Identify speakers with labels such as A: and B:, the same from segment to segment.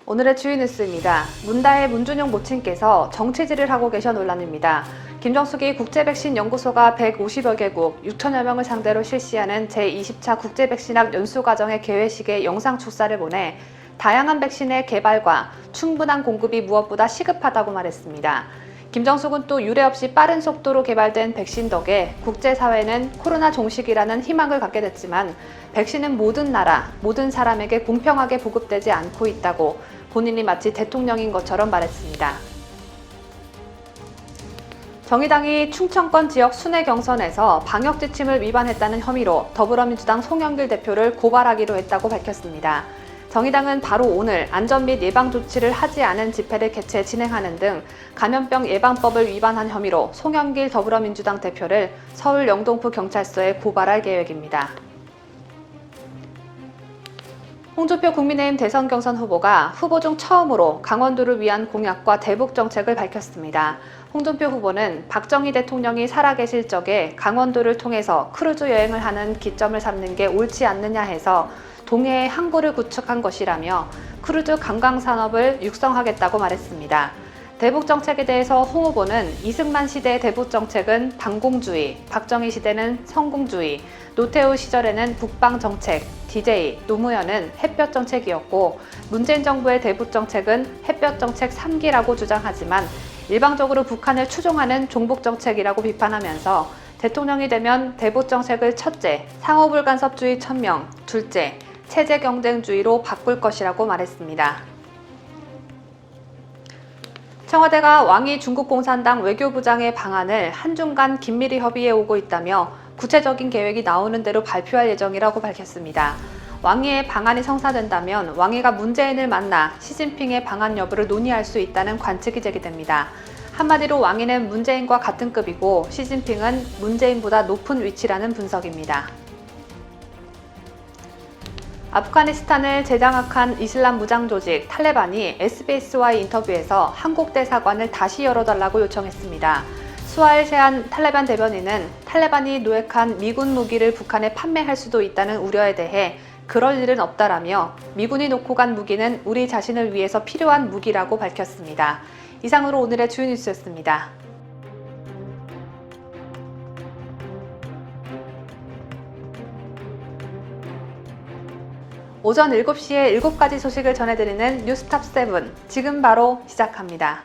A: 오늘의 주요 뉴스입니다. 문다의 문준용 모친께서 정치질을 하고 계셔 논란입니다. 김정숙이 국제백신연구소가 150여 개국 6천여 명을 상대로 실시하는 제20차 국제백신학 연수과정의 개회식에 영상 축사를 보내 다양한 백신의 개발과 충분한 공급이 무엇보다 시급하다고 말했습니다. 김정숙은 또 유례없이 빠른 속도로 개발된 백신 덕에 국제사회는 코로나 종식이라는 희망을 갖게 됐지만 백신은 모든 나라, 모든 사람에게 공평하게 보급되지 않고 있다고 본인이 마치 대통령인 것처럼 말했습니다. 정의당이 충청권 지역 순회 경선에서 방역 지침을 위반했다는 혐의로 더불어민주당 송영길 대표를 고발하기로 했다고 밝혔습니다. 정의당은 바로 오늘 안전 및 예방 조치를 하지 않은 집회를 개최 진행하는 등 감염병 예방법을 위반한 혐의로 송영길 더불어민주당 대표를 서울 영등포 경찰서에 고발할 계획입니다. 홍준표 국민의힘 대선 경선 후보가 후보 중 처음으로 강원도를 위한 공약과 대북 정책을 밝혔습니다. 홍준표 후보는 박정희 대통령이 살아계실 적에 강원도를 통해서 크루즈 여행을 하는 기점을 삼는 게 옳지 않느냐 해서 동해에 항구를 구축한 것이라며 크루즈 관광 산업을 육성하겠다고 말했습니다. 대북 정책에 대해서 홍 후보는 이승만 시대의 대북 정책은 반공주의, 박정희 시대는 성공주의, 노태우 시절에는 북방 정책, DJ, 노무현은 햇볕 정책이었고 문재인 정부의 대북 정책은 햇볕 정책 3기라고 주장하지만 일방적으로 북한을 추종하는 종북 정책이라고 비판하면서 대통령이 되면 대북 정책을 첫째, 상호불간섭주의 천명, 둘째, 체제 경쟁주의로 바꿀 것이라고 말했습니다. 청와대가 왕이 중국 공산당 외교부장의 방안을 한중 간 긴밀히 협의해 오고 있다며 구체적인 계획이 나오는 대로 발표할 예정이라고 밝혔습니다. 왕위의 방안이 성사된다면 왕위가 문재인을 만나 시진핑의 방안 여부를 논의할 수 있다는 관측이 제기됩니다. 한마디로 왕위는 문재인과 같은 급이고 시진핑은 문재인보다 높은 위치라는 분석입니다. 아프가니스탄을 재장악한 이슬람 무장 조직 탈레반이 SBS와의 인터뷰에서 한국 대사관을 다시 열어달라고 요청했습니다. 수아일 세한 탈레반 대변인은 탈레반이 노획한 미군 무기를 북한에 판매할 수도 있다는 우려에 대해 그럴 일은 없다라며 미군이 놓고 간 무기는 우리 자신을 위해서 필요한 무기라고 밝혔습니다. 이상으로 오늘의 주요 뉴스였습니다. 오전 7시에 7가지 소식을 전해드리는 뉴스탑 7, 지금 바로 시작합니다.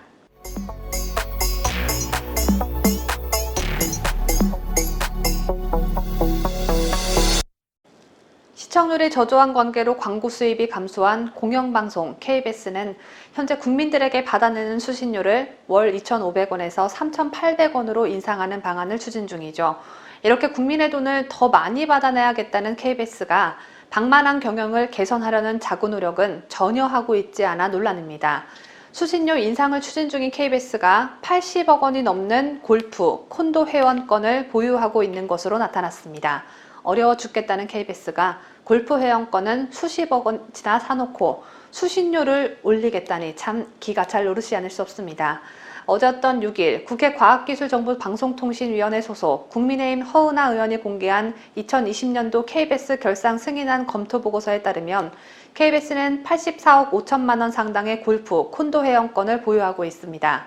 A: 시청률이 저조한 관계로 광고 수입이 감소한 공영방송 KBS는 현재 국민들에게 받아내는 수신료를 월 2,500원에서 3,800원으로 인상하는 방안을 추진 중이죠. 이렇게 국민의 돈을 더 많이 받아내야겠다는 KBS가 방만한 경영을 개선하려는 자구 노력은 전혀 하고 있지 않아 논란입니다. 수신료 인상을 추진 중인 KBS가 80억 원이 넘는 골프, 콘도 회원권을 보유하고 있는 것으로 나타났습니다. 어려워 죽겠다는 KBS가 골프 회원권은 수십억 원치나 사놓고 수신료를 올리겠다니 참 기가 잘 노릇이 않을 수 없습니다. 어제였던 6일 국회 과학기술정보방송통신위원회 소속 국민의힘 허은하 의원이 공개한 2020년도 KBS 결산 승인안 검토 보고서에 따르면 KBS는 84억 5천만 원 상당의 골프, 콘도 회원권을 보유하고 있습니다.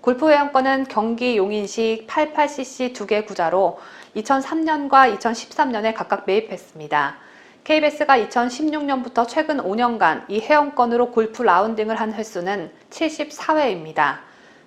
A: 골프 회원권은 경기 용인시 88cc 2개 구자로 2003년과 2013년에 각각 매입했습니다. KBS가 2016년부터 최근 5년간 이 회원권으로 골프 라운딩을 한 횟수는 74회입니다.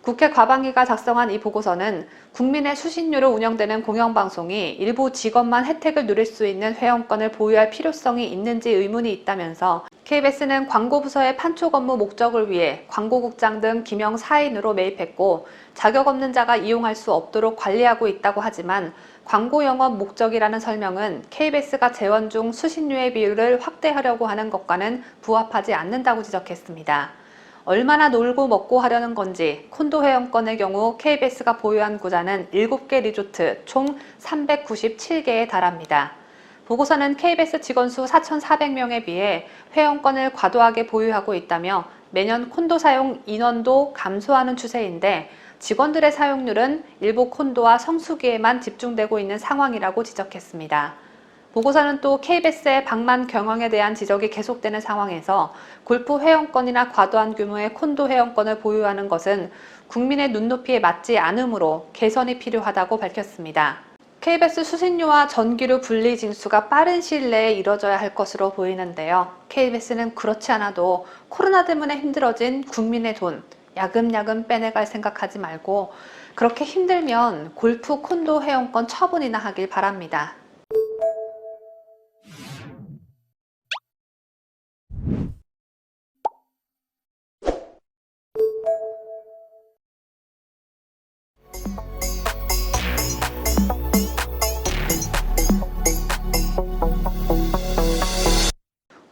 A: 국회 과방위가 작성한 이 보고서는 국민의 수신료로 운영되는 공영방송이 일부 직원만 혜택을 누릴 수 있는 회원권을 보유할 필요성이 있는지 의문이 있다면서 KBS는 광고부서의 판촉 업무 목적을 위해 광고국장 등 기명 4인으로 매입했고 자격 없는 자가 이용할 수 없도록 관리하고 있다고 하지만 광고 영업 목적이라는 설명은 KBS가 재원 중 수신료의 비율을 확대하려고 하는 것과는 부합하지 않는다고 지적했습니다. 얼마나 놀고 먹고 하려는 건지 콘도 회원권의 경우 KBS가 보유한 구자는 7개 리조트 총 397개에 달합니다. 보고서는 KBS 직원 수 4,400명에 비해 회원권을 과도하게 보유하고 있다며 매년 콘도 사용 인원도 감소하는 추세인데 직원들의 사용률은 일부 콘도와 성수기에만 집중되고 있는 상황이라고 지적했습니다. 보고서는 또 KBS의 방만 경영에 대한 지적이 계속되는 상황에서 골프 회원권이나 과도한 규모의 콘도 회원권을 보유하는 것은 국민의 눈높이에 맞지 않으므로 개선이 필요하다고 밝혔습니다. KBS 수신료와 전기료 분리 징수가 빠른 시일 내에 이뤄져야 할 것으로 보이는데요. KBS는 그렇지 않아도 코로나 때문에 힘들어진 국민의 돈 야금야금 빼내갈 생각하지 말고 그렇게 힘들면 골프 콘도 회원권 처분이나 하길 바랍니다.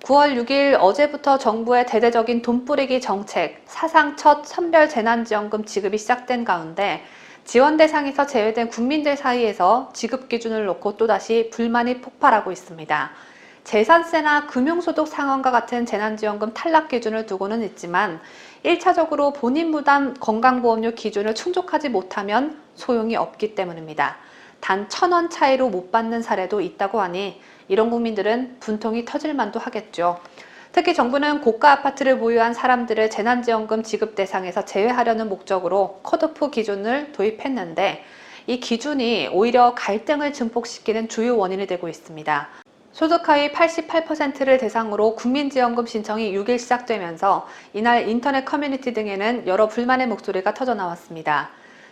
A: 9월 6일 어제부터 정부의 대대적인 돈뿌리기 정책, 사상 첫 선별재난지원금 지급이 시작된 가운데 지원 대상에서 제외된 국민들 사이에서 지급 기준을 놓고 또다시 불만이 폭발하고 있습니다. 재산세나 금융소득 상환과 같은 재난지원금 탈락 기준을 두고는 있지만 1차적으로 본인 부담 건강보험료 기준을 충족하지 못하면 소용이 없기 때문입니다. 단 1,000원 차이로 못 받는 사례도 있다고 하니 이런 국민들은 분통이 터질 만도 하겠죠. 특히 정부는 고가 아파트를 보유한 사람들을 재난지원금 지급 대상에서 제외하려는 목적으로 컷오프 기준을 도입했는데 이 기준이 오히려 갈등을 증폭시키는 주요 원인이 되고 있습니다. 소득 하위 88%를 대상으로 국민지원금 신청이 6일 시작되면서 이날 인터넷 커뮤니티 등에는 여러 불만의 목소리가 터져나왔습니다.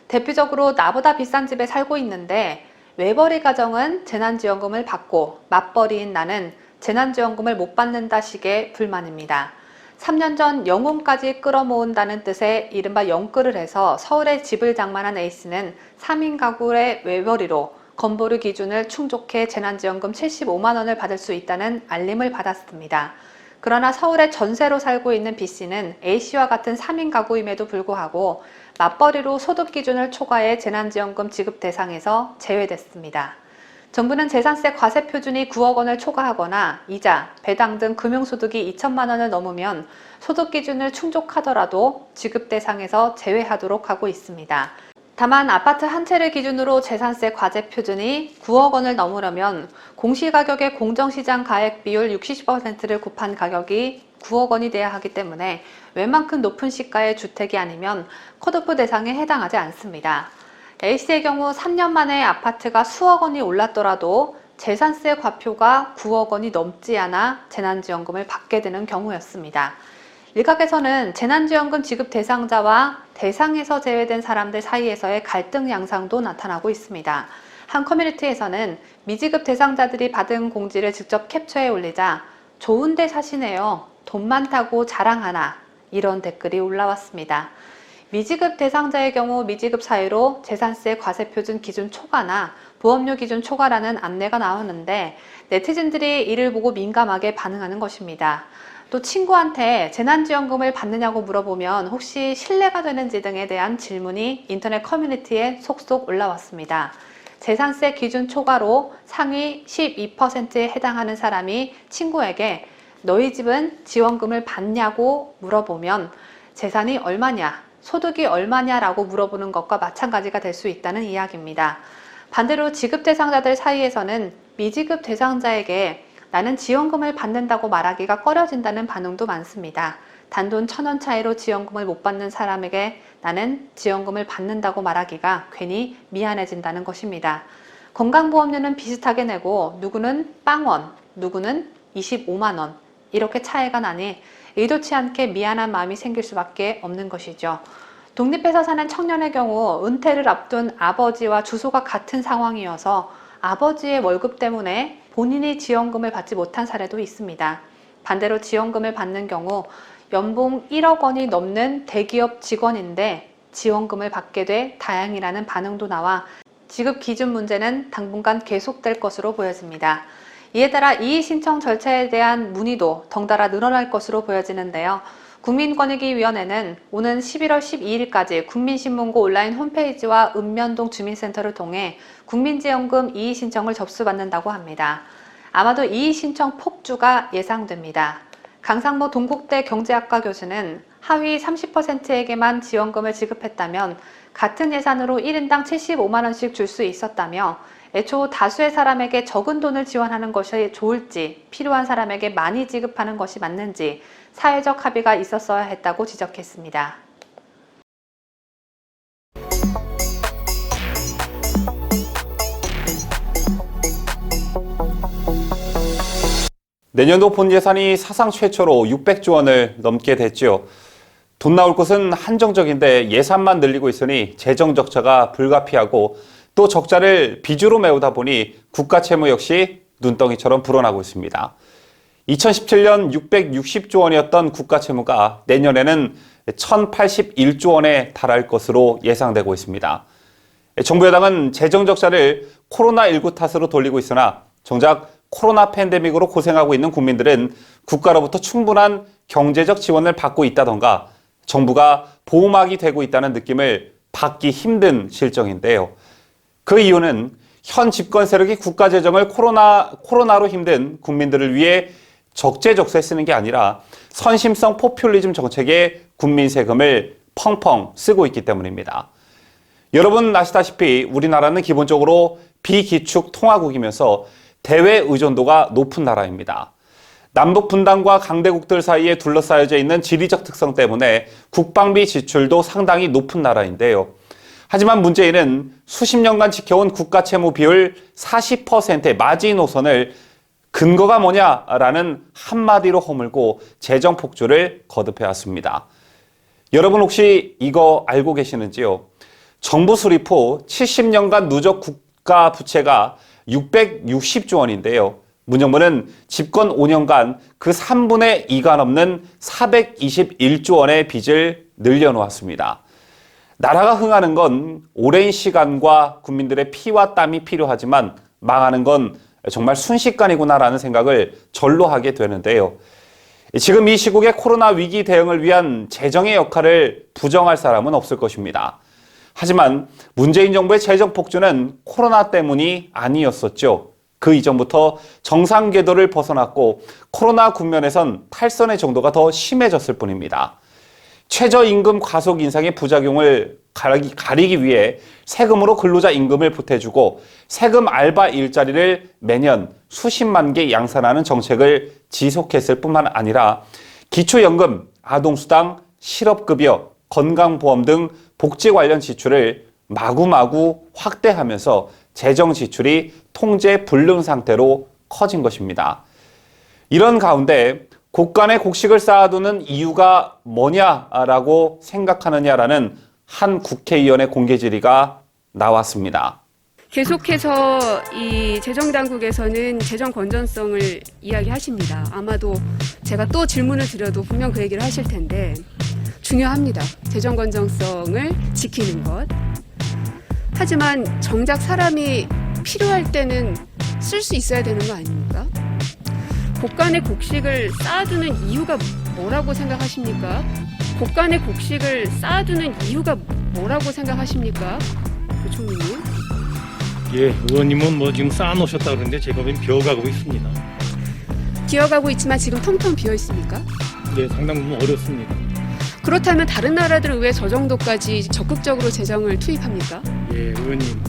A: 대표적으로 나보다 비싼 집에 살고 있는데 외벌이 가정은 재난지원금을 받고 맞벌이인 나는 재난지원금을 못 받는다 식의 불만입니다. 3년 전 영혼까지 끌어모은다는 뜻의 이른바 영끌을 해서 서울에 집을 장만한 A씨는 3인 가구의 외벌이로 건보료 기준을 충족해 재난지원금 75만 원을 받을 수 있다는 알림을 받았습니다. 그러나 서울에 전세로 살고 있는 B씨는 A씨와 같은 3인 가구임에도 불구하고 맞벌이로 소득 기준을 초과해 재난지원금 지급 대상에서 제외됐습니다. 정부는 재산세 과세 표준이 9억 원을 초과하거나 이자, 배당 등 금융소득이 2천만 원을 넘으면 소득 기준을 충족하더라도 지급 대상에서 제외하도록 하고 있습니다. 다만 아파트 한 채를 기준으로 재산세 과세 표준이 9억 원을 넘으려면 공시가격의 공정시장 가액 비율 60%를 곱한 가격이 9억 원이 돼야 하기 때문에 웬만큼 높은 시가의 주택이 아니면 컷오프 대상에 해당하지 않습니다. A씨의 경우 3년 만에 아파트가 수억 원이 올랐더라도 재산세 과표가 9억 원이 넘지 않아 재난지원금을 받게 되는 경우였습니다. 일각에서는 재난지원금 지급 대상자와 대상에서 제외된 사람들 사이에서의 갈등 양상도 나타나고 있습니다. 한 커뮤니티에서는 미지급 대상자들이 받은 공지를 직접 캡처해 올리자 좋은 데 사시네요. 돈 많다고 자랑하나 이런 댓글이 올라왔습니다. 미지급 대상자의 경우 미지급 사유로 재산세 과세 표준 기준 초과나 보험료 기준 초과라는 안내가 나오는데 네티즌들이 이를 보고 민감하게 반응하는 것입니다. 또 친구한테 재난지원금을 받느냐고 물어보면 혹시 신뢰가 되는지 등에 대한 질문이 인터넷 커뮤니티에 속속 올라왔습니다. 재산세 기준 초과로 상위 12%에 해당하는 사람이 친구에게 너희 집은 지원금을 받냐고 물어보면 재산이 얼마냐, 소득이 얼마냐라고 물어보는 것과 마찬가지가 될 수 있다는 이야기입니다. 반대로 지급 대상자들 사이에서는 미지급 대상자에게 나는 지원금을 받는다고 말하기가 꺼려진다는 반응도 많습니다. 단돈 1,000원 차이로 지원금을 못 받는 사람에게 나는 지원금을 받는다고 말하기가 괜히 미안해진다는 것입니다. 건강보험료는 비슷하게 내고 누구는 빵원, 누구는 25만 원 이렇게 차이가 나니 의도치 않게 미안한 마음이 생길 수밖에 없는 것이죠. 독립해서 사는 청년의 경우 은퇴를 앞둔 아버지와 주소가 같은 상황이어서 아버지의 월급 때문에 본인이 지원금을 받지 못한 사례도 있습니다. 반대로 지원금을 받는 경우 연봉 1억 원이 넘는 대기업 직원인데 지원금을 받게 돼 다행이라는 반응도 나와 지급 기준 문제는 당분간 계속될 것으로 보여집니다. 이에 따라 이의신청 절차에 대한 문의도 덩달아 늘어날 것으로 보여지는데요. 국민권익위원회는 오는 11월 12일까지 국민신문고 온라인 홈페이지와 읍면동 주민센터를 통해 국민지원금 이의신청을 접수받는다고 합니다. 아마도 이의신청 폭주가 예상됩니다. 강상모 동국대 경제학과 교수는 하위 30%에게만 지원금을 지급했다면 같은 예산으로 1인당 75만 원씩 줄 수 있었다며 애초 다수의 사람에게 적은 돈을 지원하는 것이 좋을지, 필요한 사람에게 많이 지급하는 것이 맞는지 사회적 합의가 있었어야 했다고 지적했습니다.
B: 내년도 본 예산이 사상 최초로 600조 원을 넘게 됐죠. 돈 나올 곳은 한정적인데 예산만 늘리고 있으니 재정 적자가 불가피하고 또 적자를 빚으로 메우다 보니 국가 채무 역시 눈덩이처럼 불어나고 있습니다. 2017년 660조 원이었던 국가 채무가 내년에는 1081조 원에 달할 것으로 예상되고 있습니다. 정부 여당은 재정 적자를 코로나19 탓으로 돌리고 있으나 정작 코로나 팬데믹으로 고생하고 있는 국민들은 국가로부터 충분한 경제적 지원을 받고 있다던가 정부가 보호막이 되고 있다는 느낌을 받기 힘든 실정인데요. 그 이유는 현 집권 세력이 국가 재정을 코로나로 힘든 국민들을 위해 적재적소에 쓰는 게 아니라 선심성 포퓰리즘 정책에 국민 세금을 펑펑 쓰고 있기 때문입니다. 여러분 아시다시피 우리나라는 기본적으로 비기축 통화국이면서 대외 의존도가 높은 나라입니다. 남북 분단과 강대국들 사이에 둘러싸여져 있는 지리적 특성 때문에 국방비 지출도 상당히 높은 나라인데요. 하지만 문재인은 수십 년간 지켜온 국가 채무 비율 40%의 마지노선을 근거가 뭐냐라는 한마디로 허물고 재정 폭주를 거듭해왔습니다. 여러분 혹시 이거 알고 계시는지요? 정부 수립 후 70년간 누적 국가 부채가 660조 원인데요. 문정부는 집권 5년간 그 3분의 2가 넘는 421조 원의 빚을 늘려놓았습니다. 나라가 흥하는 건 오랜 시간과 국민들의 피와 땀이 필요하지만 망하는 건 정말 순식간이구나라는 생각을 절로 하게 되는데요. 지금 이 시국에 코로나 위기 대응을 위한 재정의 역할을 부정할 사람은 없을 것입니다. 하지만 문재인 정부의 재정 폭주는 코로나 때문이 아니었었죠. 그 이전부터 정상 궤도를 벗어났고 코로나 국면에선 탈선의 정도가 더 심해졌을 뿐입니다. 최저임금 과속 인상의 부작용을 가리기 위해 세금으로 근로자 임금을 보태주고 세금 알바 일자리를 매년 수십만 개 양산하는 정책을 지속했을 뿐만 아니라 기초연금, 아동수당, 실업급여, 건강보험 등 복지 관련 지출을 마구마구 확대하면서 재정 지출이 통제 불능 상태로 커진 것입니다. 이런 가운데 곳간에 곡식을 쌓아두는 이유가 뭐냐라고 생각하느냐라는 한 국회의원의 공개 질의가 나왔습니다.
C: 계속해서 이 재정당국에서는 재정 건전성을 이야기하십니다. 아마도 제가 또 질문을 드려도 분명 그 얘기를 하실 텐데 중요합니다. 재정 건전성을 지키는 것. 하지만 정작 사람이 필요할 때는 쓸 수 있어야 되는 거 아닙니까? 곳간에 곡식을 쌓아두는 이유가 뭐라고 생각하십니까? 곳간에 곡식을 쌓아두는 이유가 뭐라고 생각하십니까? 부총리님.
D: 예, 의원님은 뭐 지금 쌓아놓으셨다 그러는데 제가 보기엔 비어가고 있습니다.
C: 비어가고 있지만 지금 텅텅 비어 있습니까?
D: 네, 상당 부분 어렵습니다.
C: 그렇다면 다른 나라들은 왜 저 정도까지 적극적으로 재정을 투입합니까?
D: 예, 의원님.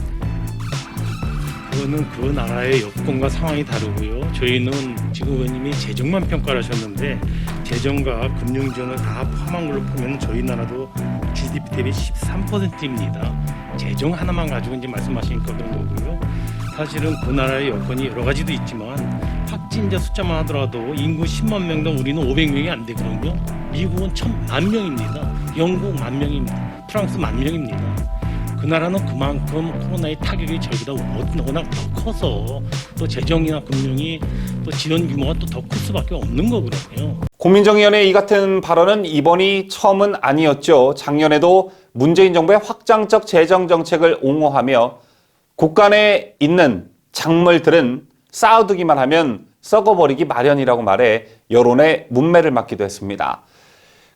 D: 그거는 그 나라의 여건과 상황이 다르고요. 저희는 지금 의원님이 재정만 평가를 하셨는데 재정과 금융 지원을 다 포함한 걸로 보면 저희 나라도 GDP 대비 13%입니다. 재정 하나만 가지고 이제 말씀하시니까 그런 거고요. 사실은 그 나라의 여건이 여러 가지도 있지만 확진자 숫자만 하더라도 인구 10만 명당 우리는 500명이 안 되거든요. 미국은 1,000만 명입니다. 영국 10,000명입니다. 프랑스 10,000명입니다. 그 나라는 그만큼 코로나의 타격이 저희보다 워낙 더 커서 또 재정이나 금융이 또 지원 규모가 또 더 클 수밖에 없는 거거든요.
B: 국민정의원의 이 같은 발언은 이번이 처음은 아니었죠. 작년에도 문재인 정부의 확장적 재정 정책을 옹호하며 곳간에 있는 작물들은 쌓아두기만 하면 썩어버리기 마련이라고 말해 여론의 문매를 맞기도 했습니다.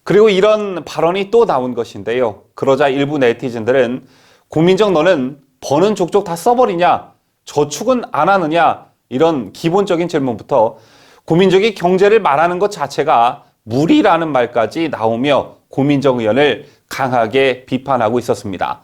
B: 그리고 이런 발언이 또 나온 것인데요. 그러자 일부 네티즌들은 국민정 너는 버는 족족 다 써버리냐? 저축은 안 하느냐? 이런 기본적인 질문부터 국민적인 경제를 말하는 것 자체가 무리라는 말까지 나오며 국민정 의원을 강하게 비판하고 있었습니다.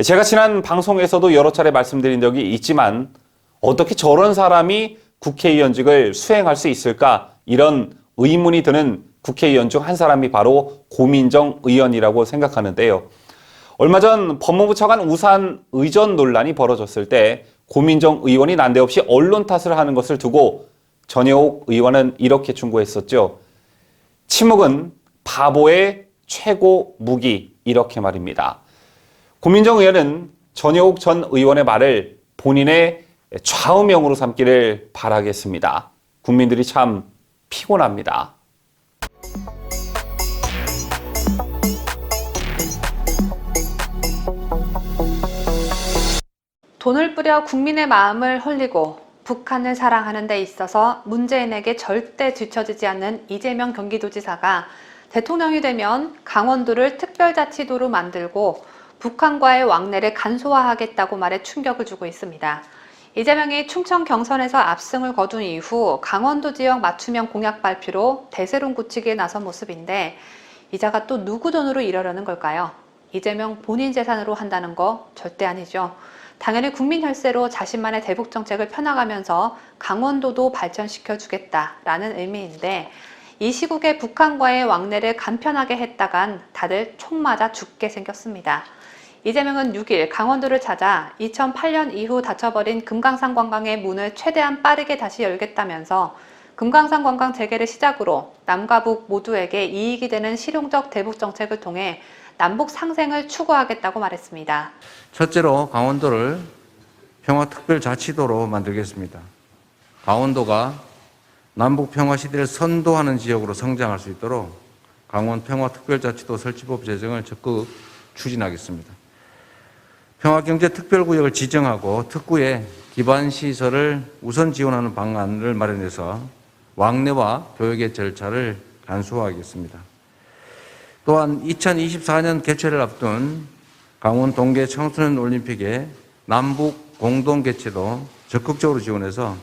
B: 제가 지난 방송에서도 여러 차례 말씀드린 적이 있지만 어떻게 저런 사람이 국회의원직을 수행할 수 있을까? 이런 의문이 드는 국회의원 중 한 사람이 바로 고민정 의원이라고 생각하는데요. 얼마 전 법무부 차관 우산 의전 논란이 벌어졌을 때 고민정 의원이 난데없이 언론 탓을 하는 것을 두고 전효옥 의원은 이렇게 충고했었죠. 침묵은 바보의 최고 무기, 이렇게 말입니다. 고민정 의원은 전효옥 전 의원의 말을 본인의 좌우명으로 삼기를 바라겠습니다. 국민들이 참 피곤합니다.
A: 돈을 뿌려 국민의 마음을 홀리고 북한을 사랑하는 데 있어서 문재인에게 절대 뒤처지지 않는 이재명 경기도지사가 대통령이 되면 강원도를 특별자치도로 만들고 북한과의 왕래를 간소화하겠다고 말해 충격을 주고 있습니다. 이재명이 충청 경선에서 압승을 거둔 이후 강원도 지역 맞춤형 공약 발표로 대세론 굳히기에 나선 모습인데 이자가 또 누구 돈으로 이러려는 걸까요? 이재명 본인 재산으로 한다는 거 절대 아니죠. 당연히 국민 혈세로 자신만의 대북 정책을 펴나가면서 강원도도 발전시켜주겠다라는 의미인데 이 시국에 북한과의 왕래를 간편하게 했다간 다들 총 맞아 죽게 생겼습니다. 이재명은 6일 강원도를 찾아 2008년 이후 닫혀버린 금강산 관광의 문을 최대한 빠르게 다시 열겠다면서 금강산 관광 재개를 시작으로 남과 북 모두에게 이익이 되는 실용적 대북 정책을 통해 남북 상생을 추구하겠다고 말했습니다.
E: 첫째로 강원도를 평화특별자치도로 만들겠습니다. 강원도가 남북 평화 시대를 선도하는 지역으로 성장할 수 있도록 강원 평화특별자치도 설치법 제정을 적극 추진하겠습니다. 평화경제특별구역을 지정하고 특구에 기반시설을 우선 지원하는 방안을 마련해서 왕래와 교육의 절차를 간소화하겠습니다. 또한 2024년 개최를 앞둔 강원 동계 청소년 올림픽의 남북 공동 개최도 적극적으로 지원해서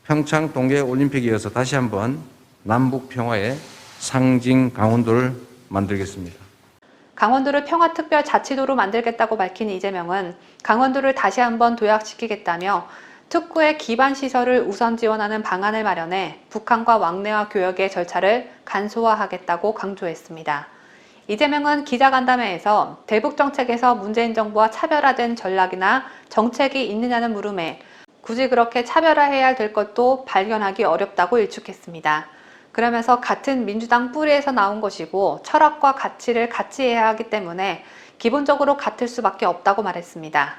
E: 평창 동계 올림픽에 이어서 다시 한번 남북 평화의 상징 강원도를 만들겠습니다.
A: 강원도를 평화특별자치도로 만들겠다고 밝힌 이재명은 강원도를 다시 한번 도약시키겠다며 특구의 기반시설을 우선 지원하는 방안을 마련해 북한과 왕래와 교역의 절차를 간소화하겠다고 강조했습니다. 이재명은 기자간담회에서 대북정책에서 문재인 정부와 차별화된 전략이나 정책이 있느냐는 물음에 굳이 그렇게 차별화해야 될 것도 발견하기 어렵다고 일축했습니다. 그러면서 같은 민주당 뿌리에서 나온 것이고 철학과 가치를 같이 해야 하기 때문에 기본적으로 같을 수밖에 없다고 말했습니다.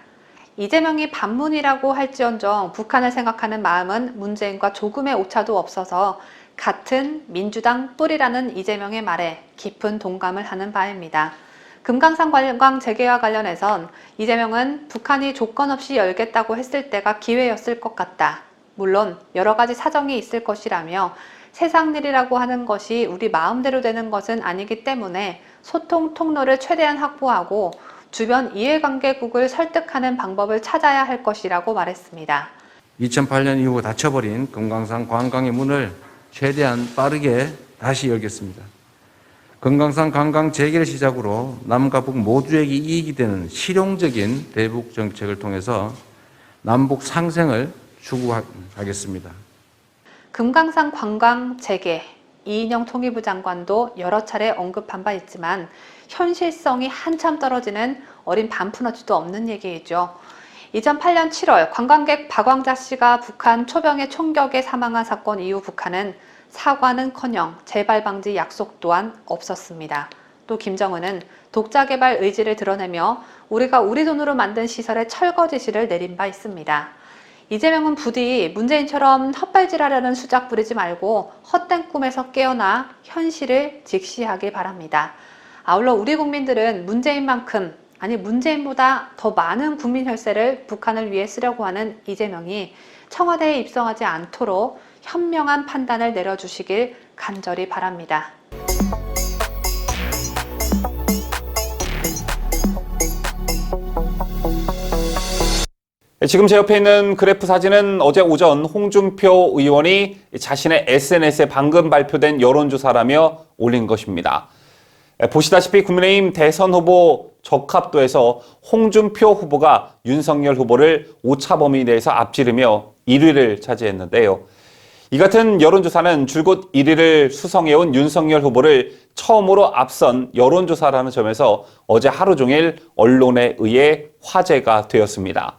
A: 이재명이 반문이라고 할지언정 북한을 생각하는 마음은 문재인과 조금의 오차도 없어서 같은 민주당 뿌리라는 이재명의 말에 깊은 동감을 하는 바입니다. 금강산 관광 재개와 관련해선 이재명은 북한이 조건 없이 열겠다고 했을 때가 기회였을 것 같다. 물론 여러 가지 사정이 있을 것이라며 세상 일이라고 하는 것이 우리 마음대로 되는 것은 아니기 때문에 소통 통로를 최대한 확보하고 주변 이해관계국을 설득하는 방법을 찾아야 할 것이라고 말했습니다.
E: 2008년 이후 닫혀버린 금강산 관광의 문을 최대한 빠르게 다시 열겠습니다. 금강산 관광 재개를 시작으로 남과 북 모두에게 이익이 되는 실용적인 대북 정책을 통해서 남북 상생을 추구하겠습니다.
A: 금강산 관광 재개, 이인영 통일부 장관도 여러 차례 언급한 바 있지만 현실성이 한참 떨어지는 어린 반푼어치도 없는 얘기이죠. 2008년 7월 관광객 박광자 씨가 북한 초병의 총격에 사망한 사건 이후 북한은 사과는커녕 재발 방지 약속 또한 없었습니다. 또 김정은은 독자 개발 의지를 드러내며 우리가 우리 돈으로 만든 시설의 철거 지시를 내린 바 있습니다. 이재명은 부디 문재인처럼 헛발질하려는 수작 부리지 말고 헛된 꿈에서 깨어나 현실을 직시하길 바랍니다. 아울러 우리 국민들은 문재인만큼 아니 문재인보다 더 많은 국민 혈세를 북한을 위해 쓰려고 하는 이재명이 청와대에 입성하지 않도록 현명한 판단을 내려주시길 간절히 바랍니다.
B: 지금 제 옆에 있는 그래프 사진은 어제 오전 홍준표 의원이 자신의 SNS에 방금 발표된 여론조사라며 올린 것입니다. 보시다시피 국민의힘 대선 후보 적합도에서 홍준표 후보가 윤석열 후보를 오차 범위 내에서 앞지르며 1위를 차지했는데요. 이 같은 여론조사는 줄곧 1위를 수성해온 윤석열 후보를 처음으로 앞선 여론조사라는 점에서 어제 하루 종일 언론에 의해 화제가 되었습니다.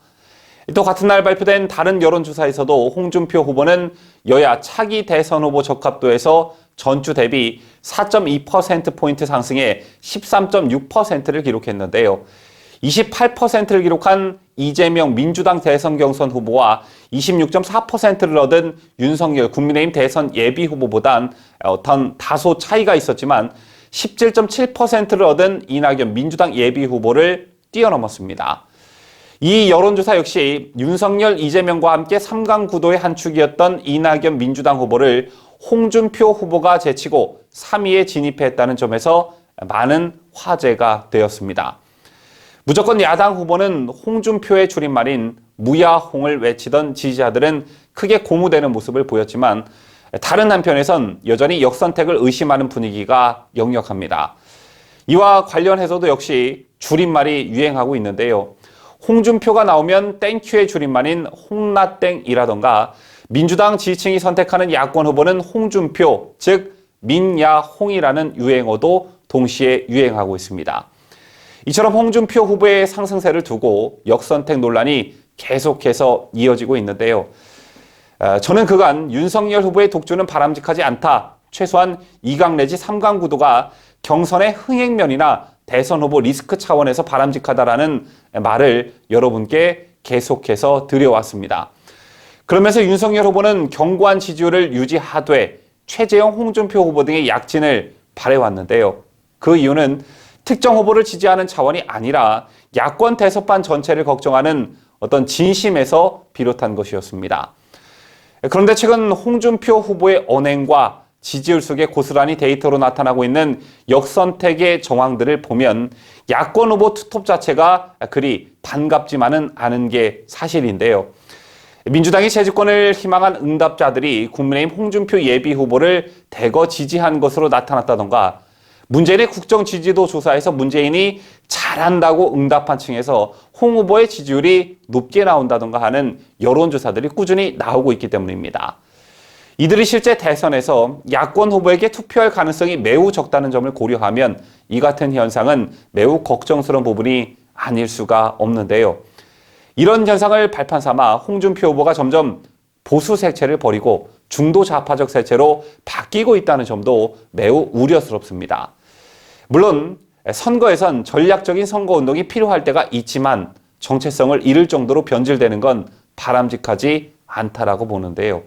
B: 또 같은 날 발표된 다른 여론조사에서도 홍준표 후보는 여야 차기 대선 후보 적합도에서 전주 대비 4.2%포인트 상승해 13.6%를 기록했는데요. 28%를 기록한 이재명 민주당 대선 경선 후보와 26.4%를 얻은 윤석열 국민의힘 대선 예비 후보보단 다소 차이가 있었지만 17.7%를 얻은 이낙연 민주당 예비 후보를 뛰어넘었습니다. 이 여론조사 역시 윤석열, 이재명과 함께 3강 구도의 한 축이었던 이낙연 민주당 후보를 홍준표 후보가 제치고 3위에 진입했다는 점에서 많은 화제가 되었습니다. 무조건 야당 후보는 홍준표의 줄임말인 무야홍을 외치던 지지자들은 크게 고무되는 모습을 보였지만 다른 한편에선 여전히 역선택을 의심하는 분위기가 역력합니다. 이와 관련해서도 역시 줄임말이 유행하고 있는데요. 홍준표가 나오면 땡큐의 줄임말인 홍나땡이라던가 민주당 지지층이 선택하는 야권 후보는 홍준표, 즉 민야홍이라는 유행어도 동시에 유행하고 있습니다. 이처럼 홍준표 후보의 상승세를 두고 역선택 논란이 계속해서 이어지고 있는데요. 저는 그간 윤석열 후보의 독주는 바람직하지 않다. 최소한 2강 내지 3강 구도가 경선의 흥행면이나 대선 후보 리스크 차원에서 바람직하다라는 말을 여러분께 계속해서 드려왔습니다. 그러면서 윤석열 후보는 견고한 지지율을 유지하되 최재형, 홍준표 후보 등의 약진을 바래왔는데요. 그 이유는 특정 후보를 지지하는 차원이 아니라 야권 대선판 전체를 걱정하는 어떤 진심에서 비롯한 것이었습니다. 그런데 최근 홍준표 후보의 언행과 지지율 속에 고스란히 데이터로 나타나고 있는 역선택의 정황들을 보면 야권 후보 투톱 자체가 그리 반갑지만은 않은 게 사실인데요. 민주당이 재집권을 희망한 응답자들이 국민의힘 홍준표 예비 후보를 대거 지지한 것으로 나타났다던가 문재인의 국정 지지도 조사에서 문재인이 잘한다고 응답한 층에서 홍 후보의 지지율이 높게 나온다던가 하는 여론조사들이 꾸준히 나오고 있기 때문입니다. 이들이 실제 대선에서 야권 후보에게 투표할 가능성이 매우 적다는 점을 고려하면 이 같은 현상은 매우 걱정스러운 부분이 아닐 수가 없는데요. 이런 현상을 발판 삼아 홍준표 후보가 점점 보수 색채를 버리고 중도 좌파적 색채로 바뀌고 있다는 점도 매우 우려스럽습니다. 물론 선거에선 전략적인 선거운동이 필요할 때가 있지만 정체성을 잃을 정도로 변질되는 건 바람직하지 않다라고 보는데요.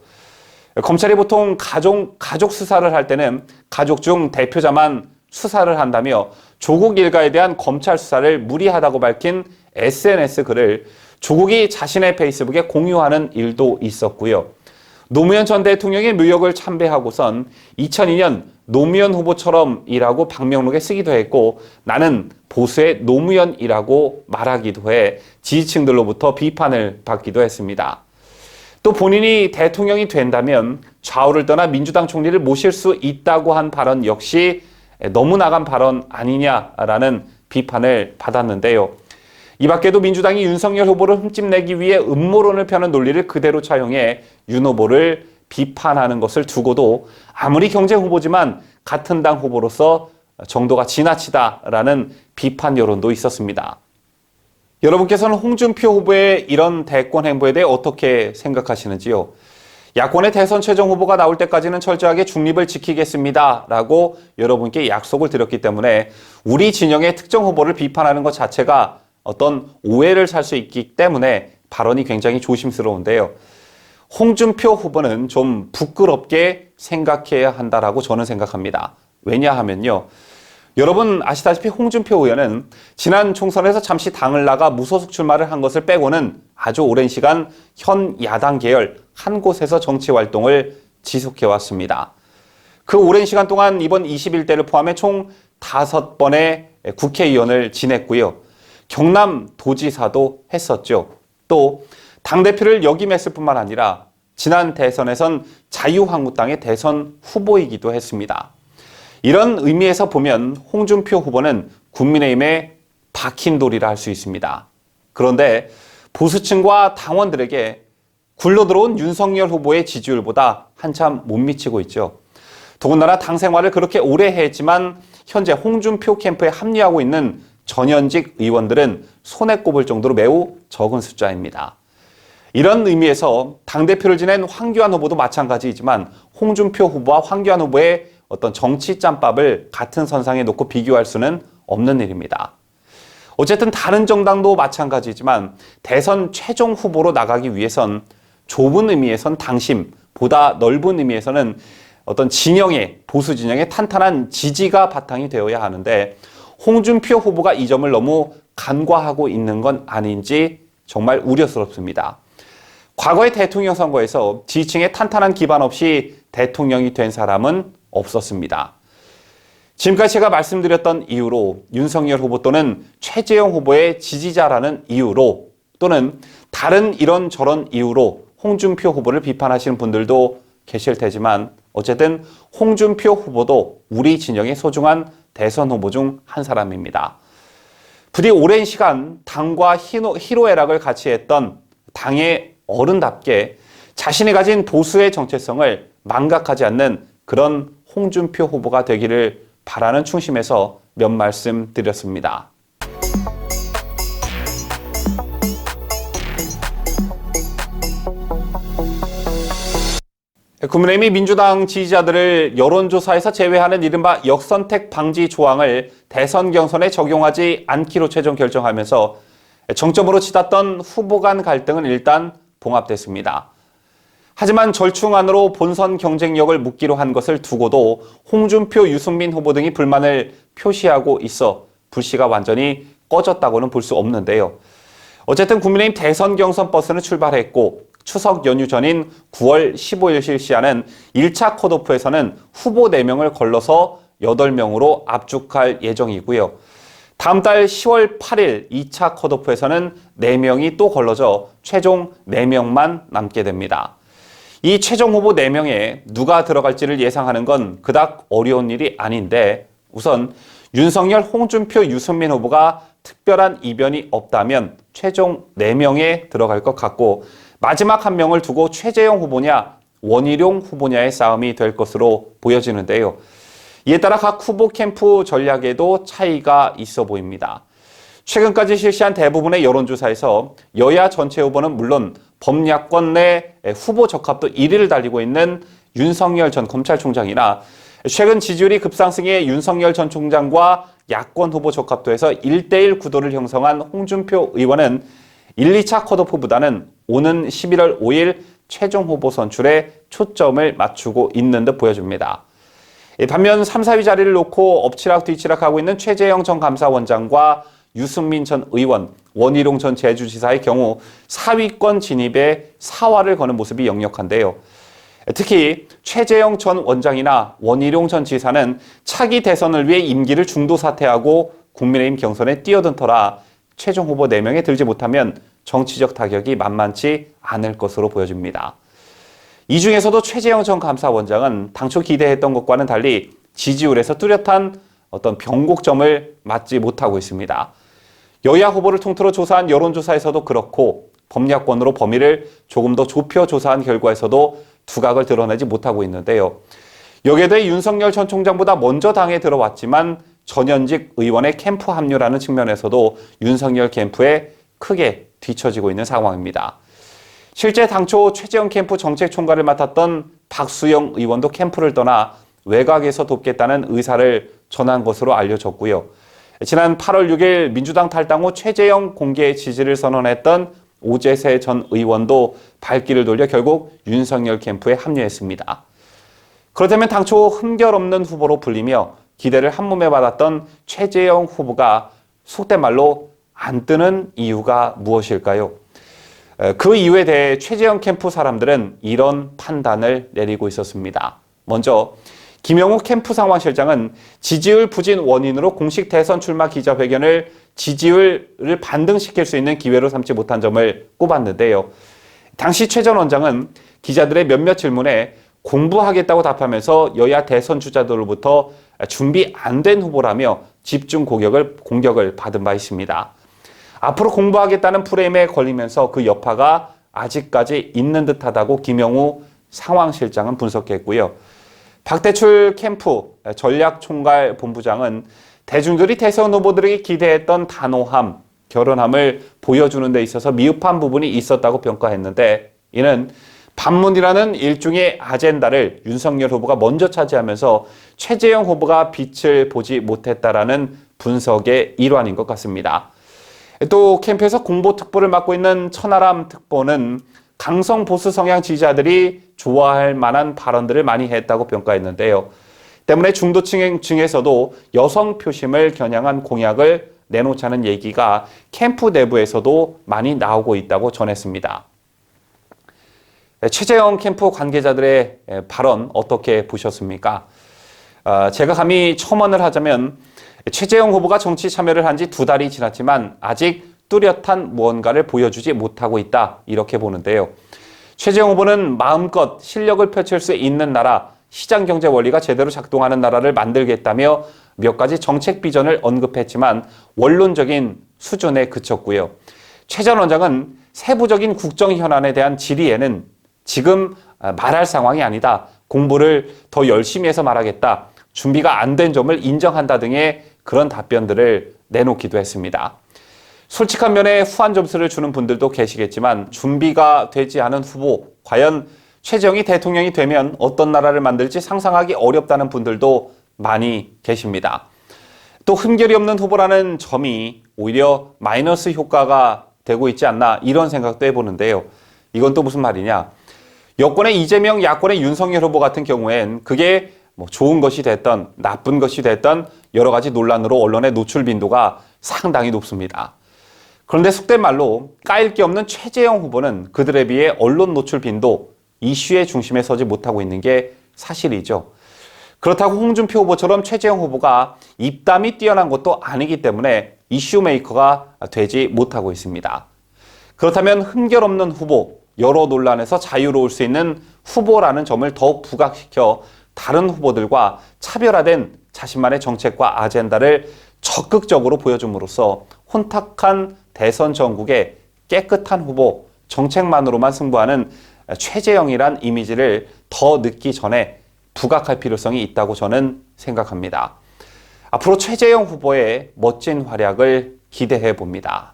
B: 검찰이 보통 가족 수사를 할 때는 가족 중 대표자만 수사를 한다며 조국 일가에 대한 검찰 수사를 무리하다고 밝힌 SNS 글을 조국이 자신의 페이스북에 공유하는 일도 있었고요. 노무현 전 대통령의 묘역을 참배하고선 2002년 노무현 후보처럼이라고 방명록에 쓰기도 했고 나는 보수의 노무현이라고 말하기도 해 지지층들로부터 비판을 받기도 했습니다. 또 본인이 대통령이 된다면 좌우를 떠나 민주당 총리를 모실 수 있다고 한 발언 역시 너무 나간 발언 아니냐라는 비판을 받았는데요. 이 밖에도 민주당이 윤석열 후보를 흠집내기 위해 음모론을 펴는 논리를 그대로 차용해 윤 후보를 비판하는 것을 두고도 아무리 경쟁 후보지만 같은 당 후보로서 정도가 지나치다라는 비판 여론도 있었습니다. 여러분께서는 홍준표 후보의 이런 대권 행보에 대해 어떻게 생각하시는지요? 야권의 대선 최종 후보가 나올 때까지는 철저하게 중립을 지키겠습니다 라고 여러분께 약속을 드렸기 때문에 우리 진영의 특정 후보를 비판하는 것 자체가 어떤 오해를 살 수 있기 때문에 발언이 굉장히 조심스러운데요. 홍준표 후보는 좀 부끄럽게 생각해야 한다라고 저는 생각합니다. 왜냐하면요. 여러분 아시다시피 홍준표 의원은 지난 총선에서 잠시 당을 나가 무소속 출마를 한 것을 빼고는 아주 오랜 시간 현 야당 계열 한 곳에서 정치 활동을 지속해 왔습니다. 그 오랜 시간 동안 이번 21대를 포함해 총 5번의 국회의원을 지냈고요. 경남 도지사도 했었죠. 또 당대표를 역임했을 뿐만 아니라 지난 대선에선 자유한국당의 대선 후보이기도 했습니다. 이런 의미에서 보면 홍준표 후보는 국민의힘의 박힌 돌이라 할 수 있습니다. 그런데 보수층과 당원들에게 굴러들어온 윤석열 후보의 지지율보다 한참 못 미치고 있죠. 더군다나 당 생활을 그렇게 오래 했지만 현재 홍준표 캠프에 합류하고 있는 전현직 의원들은 손에 꼽을 정도로 매우 적은 숫자입니다. 이런 의미에서 당대표를 지낸 황교안 후보도 마찬가지이지만 홍준표 후보와 황교안 후보의 어떤 정치 짬밥을 같은 선상에 놓고 비교할 수는 없는 일입니다. 어쨌든 다른 정당도 마찬가지지만 대선 최종 후보로 나가기 위해선 좁은 의미에선 당심, 보다 넓은 의미에서는 어떤 진영의, 보수 진영의 탄탄한 지지가 바탕이 되어야 하는데 홍준표 후보가 이 점을 너무 간과하고 있는 건 아닌지 정말 우려스럽습니다. 과거의 대통령 선거에서 지지층의 탄탄한 기반 없이 대통령이 된 사람은 없었습니다. 지금까지 제가 말씀드렸던 이유로 윤석열 후보 또는 최재형 후보의 지지자라는 이유로 또는 다른 이런저런 이유로 홍준표 후보를 비판하시는 분들도 계실 테지만 어쨌든 홍준표 후보도 우리 진영의 소중한 대선 후보 중 한 사람입니다. 부디 오랜 시간 당과 희로애락을 같이 했던 당의 어른답게 자신이 가진 보수의 정체성을 망각하지 않는 그런 홍준표 후보가 되기를 바라는 충심에서 몇 말씀 드렸습니다. 국민의힘이 민주당 지지자들을 여론조사에서 제외하는 이른바 역선택 방지 조항을 대선 경선에 적용하지 않기로 최종 결정하면서 정점으로 치닫던 후보 간 갈등은 일단 봉합됐습니다. 하지만 절충안으로 본선 경쟁력을 묻기로 한 것을 두고도 홍준표, 유승민 후보 등이 불만을 표시하고 있어 불씨가 완전히 꺼졌다고는 볼 수 없는데요. 어쨌든 국민의힘 대선 경선 버스는 출발했고 추석 연휴 전인 9월 15일 실시하는 1차 컷오프에서는 후보 4명을 걸러서 8명으로 압축할 예정이고요. 다음 달 10월 8일 2차 컷오프에서는 4명이 또 걸러져 최종 4명만 남게 됩니다. 이 최종 후보 4명에 누가 들어갈지를 예상하는 건 그닥 어려운 일이 아닌데 우선 윤석열, 홍준표, 유승민 후보가 특별한 이변이 없다면 최종 4명에 들어갈 것 같고 마지막 한 명을 두고 최재형 후보냐 원희룡 후보냐의 싸움이 될 것으로 보여지는데요. 이에 따라 각 후보 캠프 전략에도 차이가 있어 보입니다. 최근까지 실시한 대부분의 여론조사에서 여야 전체 후보는 물론 범야권 내 후보 적합도 1위를 달리고 있는 윤석열 전 검찰총장이나 최근 지지율이 급상승의 윤석열 전 총장과 야권 후보 적합도에서 1대1 구도를 형성한 홍준표 의원은 1, 2차 컷오프보다는 오는 11월 5일 최종 후보 선출에 초점을 맞추고 있는 듯 보여집니다. 반면 3, 4위 자리를 놓고 엎치락뒤치락하고 있는 최재형 전 감사원장과 유승민 전 의원, 원희룡 전 제주지사의 경우 4위권 진입에 사활을 거는 모습이 역력한데요. 특히 최재형 전 원장이나 원희룡 전 지사는 차기 대선을 위해 임기를 중도 사퇴하고 국민의힘 경선에 뛰어든 터라 최종 후보 4명에 들지 못하면 정치적 타격이 만만치 않을 것으로 보여집니다. 이 중에서도 최재형 전 감사원장은 당초 기대했던 것과는 달리 지지율에서 뚜렷한 어떤 변곡점을 맞지 못하고 있습니다. 여야 후보를 통틀어 조사한 여론조사에서도 그렇고 범야권으로 범위를 조금 더 좁혀 조사한 결과에서도 두각을 드러내지 못하고 있는데요. 여기에 대해 윤석열 전 총장보다 먼저 당에 들어왔지만 전현직 의원의 캠프 합류라는 측면에서도 윤석열 캠프에 크게 뒤처지고 있는 상황입니다. 실제 당초 최재형 캠프 정책총괄을 맡았던 박수영 의원도 캠프를 떠나 외곽에서 돕겠다는 의사를 전한 것으로 알려졌고요. 지난 8월 6일 민주당 탈당 후 최재형 공개 지지를 선언했던 오재세 전 의원도 발길을 돌려 결국 윤석열 캠프에 합류했습니다. 그렇다면 당초 흠결 없는 후보로 불리며 기대를 한몸에 받았던 최재형 후보가 속된 말로 안 뜨는 이유가 무엇일까요? 그 이유에 대해 최재형 캠프 사람들은 이런 판단을 내리고 있었습니다. 먼저 김영우 캠프 상황실장은 지지율 부진 원인으로 공식 대선 출마 기자회견을 지지율을 반등시킬 수 있는 기회로 삼지 못한 점을 꼽았는데요. 당시 최 전 원장은 기자들의 몇몇 질문에 공부하겠다고 답하면서 여야 대선 주자들로부터 준비 안 된 후보라며 집중 공격을 받은 바 있습니다. 앞으로 공부하겠다는 프레임에 걸리면서 그 여파가 아직까지 있는 듯하다고 김영우 상황실장은 분석했고요. 박대출 캠프 전략총괄 본부장은 대중들이 대선 후보들에게 기대했던 단호함, 결연함을 보여주는 데 있어서 미흡한 부분이 있었다고 평가했는데, 이는 반문이라는 일종의 아젠다를 윤석열 후보가 먼저 차지하면서 최재형 후보가 빛을 보지 못했다라는 분석의 일환인 것 같습니다. 또 캠프에서 공보특보를 맡고 있는 천하람 특보는 강성 보수 성향 지지자들이 좋아할 만한 발언들을 많이 했다고 평가했는데요. 때문에 중도층 중에서도 여성 표심을 겨냥한 공약을 내놓자는 얘기가 캠프 내부에서도 많이 나오고 있다고 전했습니다. 최재형 캠프 관계자들의 발언 어떻게 보셨습니까? 제가 감히 첨언을 하자면 최재형 후보가 정치 참여를 한 지 2달이 지났지만 아직 뚜렷한 무언가를 보여주지 못하고 있다, 이렇게 보는데요. 최재형 후보는 마음껏 실력을 펼칠 수 있는 나라, 시장 경제 원리가 제대로 작동하는 나라를 만들겠다며 몇 가지 정책 비전을 언급했지만 원론적인 수준에 그쳤고요. 최 전 원장은 세부적인 국정 현안에 대한 질의에는 지금 말할 상황이 아니다, 공부를 더 열심히 해서 말하겠다, 준비가 안 된 점을 인정한다 등의 그런 답변들을 내놓기도 했습니다. 솔직한 면에 후한 점수를 주는 분들도 계시겠지만 준비가 되지 않은 후보, 과연 최재형이 대통령이 되면 어떤 나라를 만들지 상상하기 어렵다는 분들도 많이 계십니다. 또 흠결이 없는 후보라는 점이 오히려 마이너스 효과가 되고 있지 않나, 이런 생각도 해보는데요. 이건 또 무슨 말이냐. 여권의 이재명, 야권의 윤석열 후보 같은 경우엔 그게 좋은 것이 됐던 나쁜 것이 됐던 여러 가지 논란으로 언론의 노출 빈도가 상당히 높습니다. 그런데 속된 말로 까일 게 없는 최재형 후보는 그들에 비해 언론 노출 빈도, 이슈의 중심에 서지 못하고 있는 게 사실이죠. 그렇다고 홍준표 후보처럼 최재형 후보가 입담이 뛰어난 것도 아니기 때문에 이슈 메이커가 되지 못하고 있습니다. 그렇다면 흠결 없는 후보, 여러 논란에서 자유로울 수 있는 후보라는 점을 더 부각시켜 다른 후보들과 차별화된 자신만의 정책과 아젠다를 적극적으로 보여줌으로써 혼탁한 대선 전국에 깨끗한 후보, 정책만으로만 승부하는 최재형이란 이미지를 더 늦기 전에 부각할 필요성이 있다고 저는 생각합니다. 앞으로 최재형 후보의 멋진 활약을 기대해 봅니다.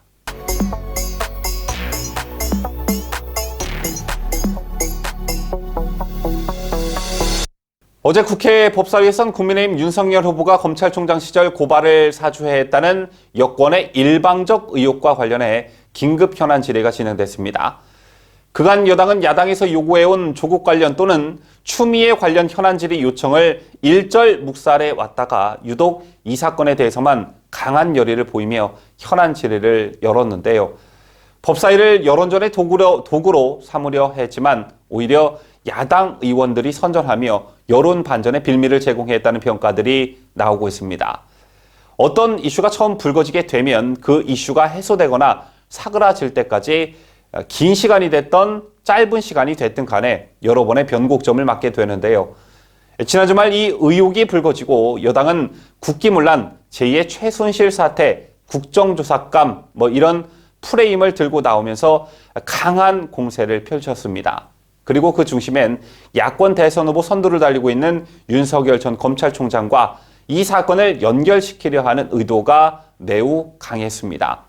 B: 어제 국회 법사위에선 국민의힘 윤석열 후보가 검찰총장 시절 고발을 사주했다는 여권의 일방적 의혹과 관련해 긴급 현안 질의가 진행됐습니다. 그간 여당은 야당에서 요구해온 조국 관련 또는 추미애 관련 현안 질의 요청을 일절 묵살해 왔다가 유독 이 사건에 대해서만 강한 열의를 보이며 현안 질의를 열었는데요. 법사위를 여론전의 도구로 삼으려 했지만 오히려 야당 의원들이 선전하며 여론 반전의 빌미를 제공했다는 평가들이 나오고 있습니다. 어떤 이슈가 처음 불거지게 되면 그 이슈가 해소되거나 사그라질 때까지 긴 시간이 됐던 짧은 시간이 됐든 간에 여러 번의 변곡점을 맞게 되는데요. 지난 주말 이 의혹이 불거지고 여당은 국기문란, 제2의 최순실 사태, 국정조사감 이런 프레임을 들고 나오면서 강한 공세를 펼쳤습니다. 그리고 그 중심엔 야권 대선 후보 선두를 달리고 있는 윤석열 전 검찰총장과 이 사건을 연결시키려 하는 의도가 매우 강했습니다.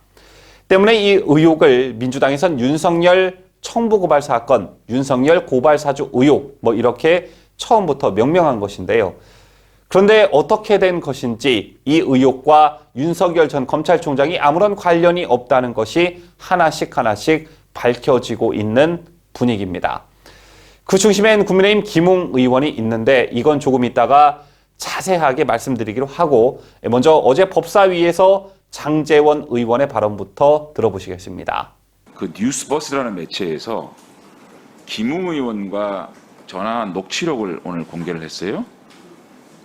B: 때문에 이 의혹을 민주당에선 윤석열 청부고발 사건, 윤석열 고발사주 의혹 이렇게 처음부터 명명한 것인데요. 그런데 어떻게 된 것인지 이 의혹과 윤석열 전 검찰총장이 아무런 관련이 없다는 것이 하나씩 밝혀지고 있는 분위기입니다. 그 중심엔 국민의힘 김웅 의원이 있는데 이건 조금 이따가 자세하게 말씀드리기로 하고 먼저 어제 법사위에서 장제원 의원의 발언부터 들어보시겠습니다.
F: 그 뉴스버스라는 매체에서 김웅 의원과 전화한 녹취록을 오늘 공개를 했어요.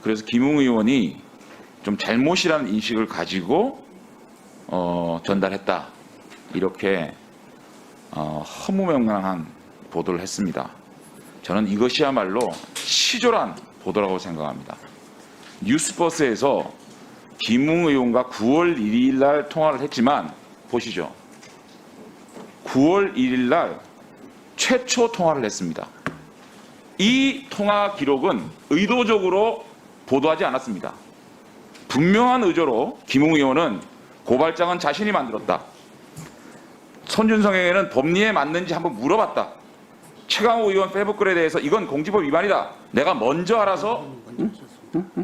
F: 그래서 김웅 의원이 좀 잘못이라는 인식을 가지고 전달했다, 이렇게 허무맹랑한 보도를 했습니다. 저는 이것이야말로 치졸한 보도라고 생각합니다. 뉴스버스에서 김웅 의원과 9월 1일 날 통화를 했지만 보시죠. 9월 1일 날 최초 통화를 했습니다. 이 통화 기록은 의도적으로 보도하지 않았습니다. 분명한 의도로 김웅 의원은 고발장은 자신이 만들었다. 손준성에게는 법리에 맞는지 한번 물어봤다. 최강욱 의원 페이북 글에 대해서 이건 공직법 위반이다. 내가 먼저 알아서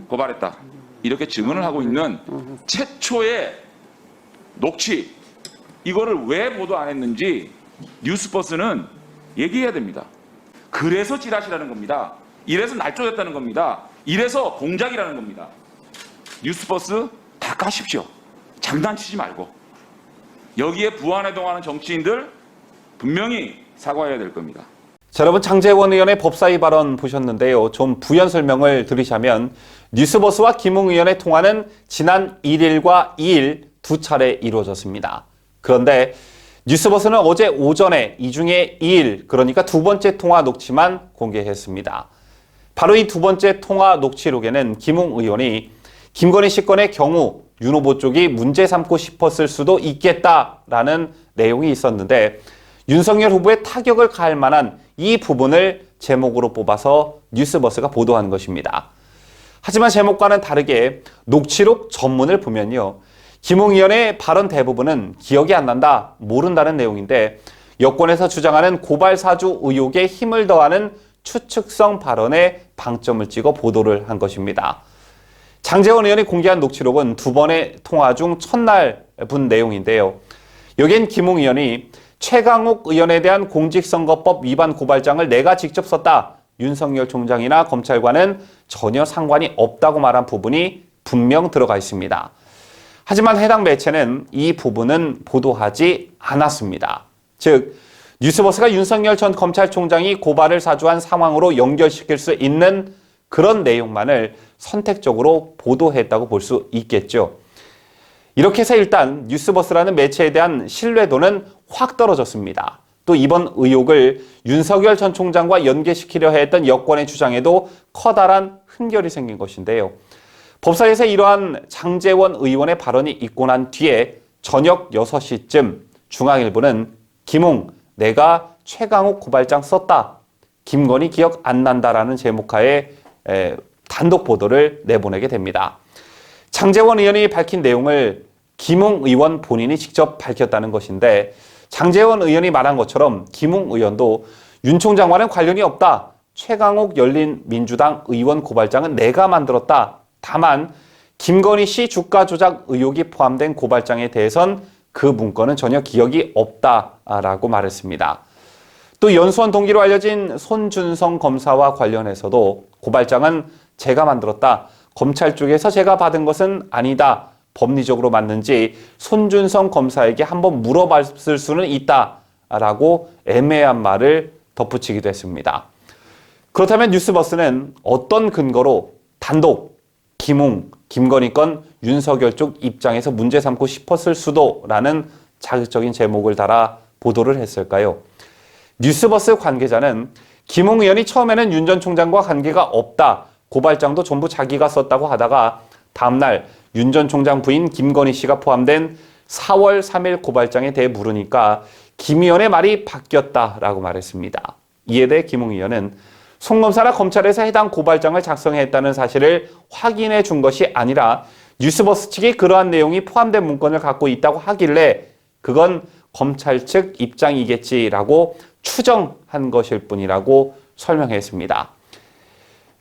F: 고발했다. 이렇게 증언을 하고 있는 최초의 녹취, 이거를 왜 보도 안 했는지 뉴스버스는 얘기해야 됩니다. 그래서 찌라시라는 겁니다. 이래서 날조였다는 겁니다. 이래서 공작이라는 겁니다. 뉴스버스 다 까십시오. 장난치지 말고. 여기에 부안해동하는 정치인들 분명히 사과해야 될 겁니다.
B: 자, 여러분, 장제원 의원의 법사위 발언 보셨는데요. 좀 부연 설명을 드리자면 뉴스버스와 김웅 의원의 통화는 지난 1일과 2일 두 차례 이루어졌습니다. 그런데 뉴스버스는 어제 오전에 이 중에 2일, 그러니까 두 번째 통화 녹취만 공개했습니다. 바로 이 두 번째 통화 녹취록에는 김웅 의원이 김건희 씨 건의 경우 윤 후보 쪽이 문제 삼고 싶었을 수도 있겠다라는 내용이 있었는데 윤석열 후보의 타격을 가할 만한 이 부분을 제목으로 뽑아서 뉴스버스가 보도한 것입니다. 하지만 제목과는 다르게 녹취록 전문을 보면요. 김웅 의원의 발언 대부분은 기억이 안 난다, 모른다는 내용인데 여권에서 주장하는 고발사주 의혹에 힘을 더하는 추측성 발언에 방점을 찍어 보도를 한 것입니다. 장제원 의원이 공개한 녹취록은 두 번의 통화 중 첫날 분 내용인데요. 여기엔 김웅 의원이 최강욱 의원에 대한 공직선거법 위반 고발장을 내가 직접 썼다. 윤석열 총장이나 검찰과는 전혀 상관이 없다고 말한 부분이 분명 들어가 있습니다. 하지만 해당 매체는 이 부분은 보도하지 않았습니다. 즉, 뉴스버스가 윤석열 전 검찰총장이 고발을 사주한 상황으로 연결시킬 수 있는 그런 내용만을 선택적으로 보도했다고 볼 수 있겠죠. 이렇게 해서 일단 뉴스버스라는 매체에 대한 신뢰도는 확 떨어졌습니다. 또 이번 의혹을 윤석열 전 총장과 연계시키려 했던 여권의 주장에도 커다란 흠결이 생긴 것인데요. 법사위에서 이러한 장제원 의원의 발언이 있고 난 뒤에 저녁 6시쯤 중앙일보는 김웅, 내가 최강욱 고발장 썼다. 김건희 기억 안 난다라는 제목하에 단독 보도를 내보내게 됩니다. 장제원 의원이 밝힌 내용을 김웅 의원 본인이 직접 밝혔다는 것인데 장제원 의원이 말한 것처럼 김웅 의원도 윤 총장과는 관련이 없다. 최강욱 열린민주당 의원 고발장은 내가 만들었다. 다만 김건희 씨 주가 조작 의혹이 포함된 고발장에 대해선 그 문건은 전혀 기억이 없다라고 말했습니다. 또 연수원 동기로 알려진 손준성 검사와 관련해서도 고발장은 제가 만들었다. 검찰 쪽에서 제가 받은 것은 아니다. 법리적으로 맞는지 손준성 검사에게 한번 물어봤을 수는 있다라고 애매한 말을 덧붙이기도 했습니다. 그렇다면 뉴스버스는 어떤 근거로 단독 김웅, 김건희 건 윤석열 쪽 입장에서 문제 삼고 싶었을 수도라는 자극적인 제목을 달아 보도를 했을까요? 뉴스버스 관계자는 김웅 의원이 처음에는 윤 전 총장과 관계가 없다. 고발장도 전부 자기가 썼다고 하다가 다음날 윤 전 총장 부인 김건희 씨가 포함된 4월 3일 고발장에 대해 물으니까 김 의원의 말이 바뀌었다라고 말했습니다. 이에 대해 김웅 의원은 송 검사나 검찰에서 해당 고발장을 작성했다는 사실을 확인해 준 것이 아니라 뉴스버스 측이 그러한 내용이 포함된 문건을 갖고 있다고 하길래 그건 검찰 측 입장이겠지라고 추정한 것일 뿐이라고 설명했습니다.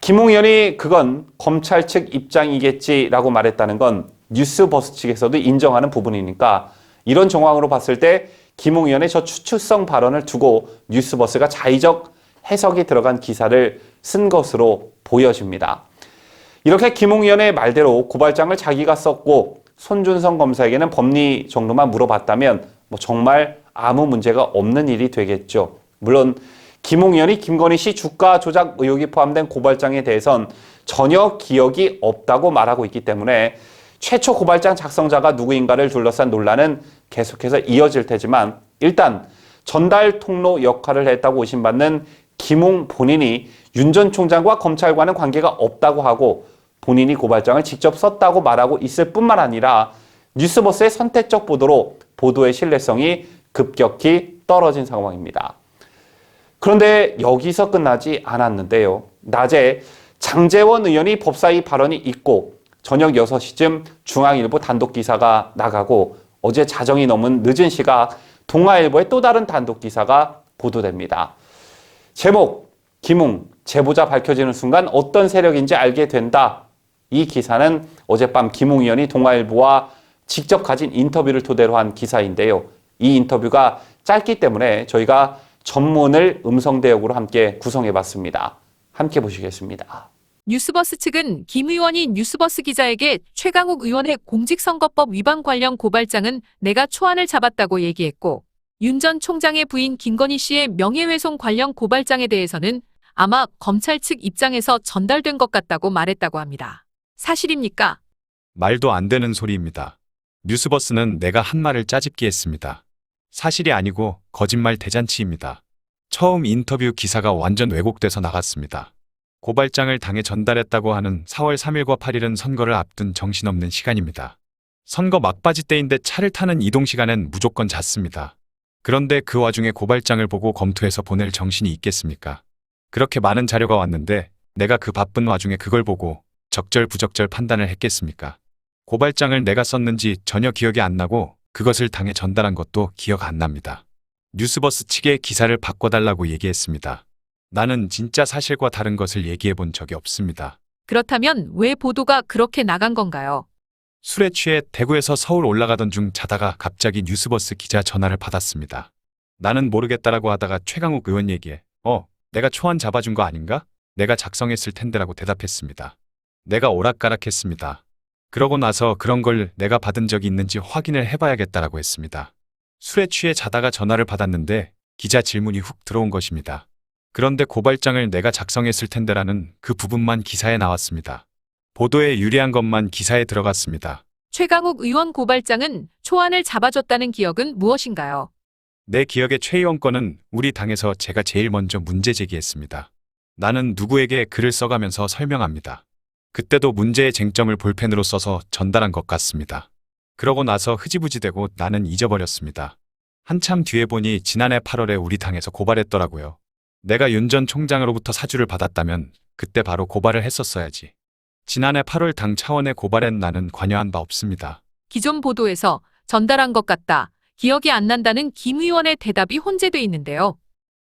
B: 김웅 의원이 그건 검찰 측 입장이겠지라고 말했다는 건 뉴스버스 측에서도 인정하는 부분이니까 이런 정황으로 봤을 때 김웅 의원의 저 추측성 발언을 두고 뉴스버스가 자의적 해석이 들어간 기사를 쓴 것으로 보여집니다. 이렇게 김웅 의원의 말대로 고발장을 자기가 썼고 손준성 검사에게는 법리 정도만 물어봤다면 정말 아무 문제가 없는 일이 되겠죠. 물론 김웅 의원이 김건희 씨 주가 조작 의혹이 포함된 고발장에 대해선 전혀 기억이 없다고 말하고 있기 때문에 최초 고발장 작성자가 누구인가를 둘러싼 논란은 계속해서 이어질 테지만 일단 전달 통로 역할을 했다고 의심받는 김웅 본인이 윤 전 총장과 검찰과는 관계가 없다고 하고 본인이 고발장을 직접 썼다고 말하고 있을 뿐만 아니라 뉴스버스의 선택적 보도로 보도의 신뢰성이 급격히 떨어진 상황입니다. 그런데 여기서 끝나지 않았는데요. 낮에 장제원 의원이 법사위 발언이 있고 저녁 6시쯤 중앙일보 단독 기사가 나가고 어제 자정이 넘은 늦은 시각 동아일보의 또 다른 단독 기사가 보도됩니다. 제목, 김웅, 제보자 밝혀지는 순간 어떤 세력인지 알게 된다. 이 기사는 어젯밤 김웅 의원이 동아일보와 직접 가진 인터뷰를 토대로 한 기사인데요. 이 인터뷰가 짧기 때문에 저희가 전문을 음성 대역으로 함께 구성해봤습니다. 함께 보시겠습니다.
G: 뉴스버스 측은 김 의원이 뉴스버스 기자에게 최강욱 의원의 공직선거법 위반 관련 고발장은 내가 초안을 잡았다고 얘기했고 윤 전 총장의 부인 김건희 씨의 명예훼손 관련 고발장에 대해서는 아마 검찰 측 입장에서 전달된 것 같다고 말했다고 합니다. 사실입니까?
H: 말도 안 되는 소리입니다. 뉴스버스는 내가 한 말을 짜집기 했습니다. 사실이 아니고 거짓말 대잔치입니다. 처음 인터뷰 기사가 완전 왜곡돼서 나갔습니다. 고발장을 당에 전달했다고 하는 4월 3일과 8일은 선거를 앞둔 정신없는 시간입니다. 선거 막바지 때인데 차를 타는 이동 시간엔 무조건 잤습니다. 그런데 그 와중에 고발장을 보고 검토해서 보낼 정신이 있겠습니까? 그렇게 많은 자료가 왔는데 내가 그 바쁜 와중에 그걸 보고 적절 부적절 판단을 했겠습니까? 고발장을 내가 썼는지 전혀 기억이 안 나고 그것을 당에 전달한 것도 기억 안 납니다. 뉴스버스 측에 기사를 바꿔달라고 얘기했습니다. 나는 진짜 사실과 다른 것을 얘기해 본 적이 없습니다.
G: 그렇다면 왜 보도가 그렇게 나간 건가요?
H: 술에 취해 대구에서 서울 올라가던 중 자다가 갑자기 뉴스버스 기자 전화를 받았습니다. 나는 모르겠다라고 하다가 최강욱 의원 얘기에 내가 초안 잡아준 거 아닌가? 내가 작성했을 텐데라고 대답했습니다. 내가 오락가락했습니다. 그러고 나서 그런 걸 내가 받은 적이 있는지 확인을 해봐야겠다라고 했습니다. 술에 취해 자다가 전화를 받았는데 기자 질문이 훅 들어온 것입니다. 그런데 고발장을 내가 작성했을 텐데라는 그 부분만 기사에 나왔습니다. 보도에 유리한 것만 기사에 들어갔습니다.
G: 최강욱 의원 고발장은 초안을 잡아줬다는 기억은 무엇인가요?
H: 내 기억에 최 의원 건은 우리 당에서 제가 제일 먼저 문제 제기했습니다. 나는 누구에게 글을 써가면서 설명합니다. 그때도 문제의 쟁점을 볼펜으로 써서 전달한 것 같습니다. 그러고 나서 흐지부지되고 나는 잊어버렸습니다. 한참 뒤에 보니 지난해 8월에 우리 당에서 고발했더라고요. 내가 윤 전 총장으로부터 사주를 받았다면 그때 바로 고발을 했었어야지. 지난해 8월 당 차원의 고발엔 나는 관여한 바 없습니다.
G: 기존 보도에서 전달한 것 같다, 기억이 안 난다는 김 의원의 대답이 혼재돼 있는데요.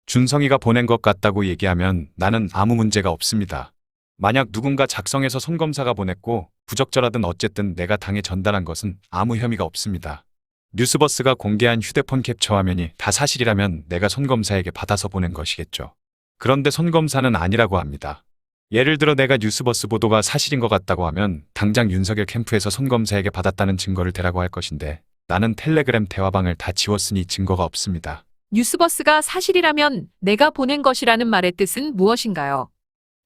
H: 준성이가 보낸 것 같다고 얘기하면 나는 아무 문제가 없습니다. 만약 누군가 작성해서 손검사가 보냈고 부적절하든 어쨌든 내가 당에 전달한 것은 아무 혐의가 없습니다. 뉴스버스가 공개한 휴대폰 캡처 화면이 다 사실이라면 내가 손검사에게 받아서 보낸 것이겠죠. 그런데 손검사는 아니라고 합니다. 예를 들어 내가 뉴스버스 보도가 사실인 것 같다고 하면 당장 윤석열 캠프에서 손검사에게 받았다는 증거를 대라고 할 것인데 나는 텔레그램 대화방을 다 지웠으니 증거가 없습니다.
G: 뉴스버스가 사실이라면 내가 보낸 것이라는 말의 뜻은 무엇인가요?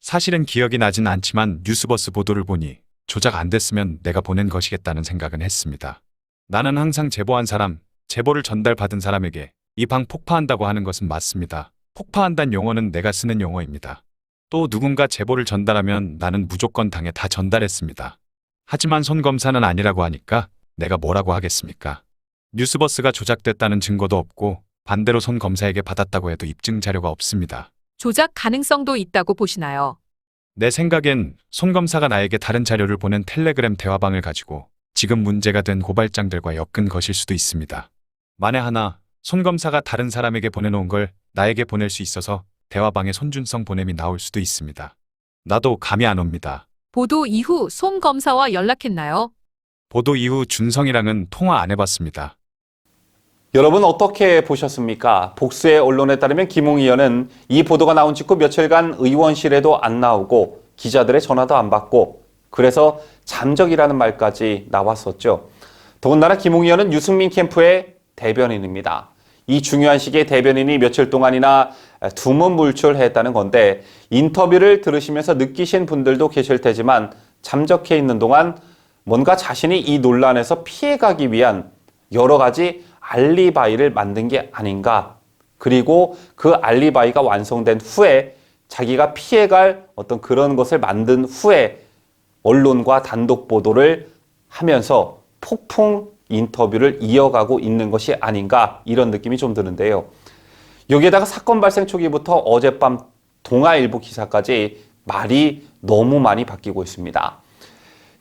H: 사실은 기억이 나진 않지만 뉴스버스 보도를 보니 조작 안 됐으면 내가 보낸 것이겠다는 생각은 했습니다. 나는 항상 제보한 사람, 제보를 전달받은 사람에게 이 방 폭파한다고 하는 것은 맞습니다. 폭파한다는 용어는 내가 쓰는 용어입니다. 또 누군가 제보를 전달하면 나는 무조건 당에 다 전달했습니다. 하지만 손검사는 아니라고 하니까 내가 뭐라고 하겠습니까? 뉴스버스가 조작됐다는 증거도 없고 반대로 손검사에게 받았다고 해도 입증 자료가 없습니다.
G: 조작 가능성도 있다고 보시나요?
H: 내 생각엔 손검사가 나에게 다른 자료를 보낸 텔레그램 대화방을 가지고 지금 문제가 된 고발장들과 엮은 것일 수도 있습니다. 만에 하나 손검사가 다른 사람에게 보내놓은 걸 나에게 보낼 수 있어서 대화방에 손준성 보냄이 나올 수도 있습니다. 나도 감이 안 옵니다.
G: 보도 이후 손 검사와 연락했나요?
H: 보도 이후 준성이랑은 통화 안 해봤습니다.
B: 여러분 어떻게 보셨습니까? 복수의 언론에 따르면 김웅 의원은 이 보도가 나온 직후 며칠간 의원실에도 안 나오고 기자들의 전화도 안 받고 그래서 잠적이라는 말까지 나왔었죠. 더군다나 김웅 의원은 유승민 캠프의 대변인입니다. 이 중요한 시기에 대변인이 며칠 동안이나 두문불출했다는 건데 인터뷰를 들으시면서 느끼신 분들도 계실 테지만 잠적해 있는 동안 뭔가 자신이 이 논란에서 피해가기 위한 여러 가지 알리바이를 만든 게 아닌가. 그리고 그 알리바이가 완성된 후에 자기가 피해갈 어떤 그런 것을 만든 후에 언론과 단독 보도를 하면서 폭풍 인터뷰를 이어가고 있는 것이 아닌가 이런 느낌이 좀 드는데요. 여기에다가 사건 발생 초기부터 어젯밤 동아일보 기사까지 말이 너무 많이 바뀌고 있습니다.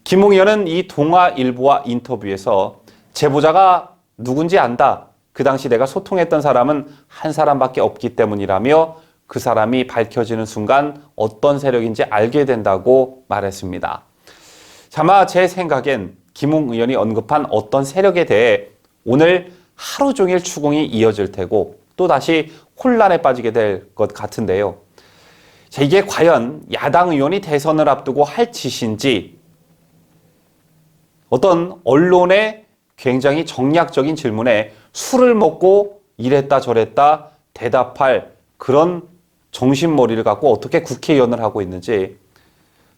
B: 김웅 의원은 이 동아일보와 인터뷰에서 제보자가 누군지 안다. 그 당시 내가 소통했던 사람은 한 사람밖에 없기 때문이라며 그 사람이 밝혀지는 순간 어떤 세력인지 알게 된다고 말했습니다. 아마 제 생각엔 김웅 의원이 언급한 어떤 세력에 대해 오늘 하루 종일 추궁이 이어질 테고 또다시 혼란에 빠지게 될 것 같은데요. 자, 이게 과연 야당 의원이 대선을 앞두고 할 짓인지 어떤 언론의 굉장히 정략적인 질문에 술을 먹고 이랬다 저랬다 대답할 그런 정신머리를 갖고 어떻게 국회의원을 하고 있는지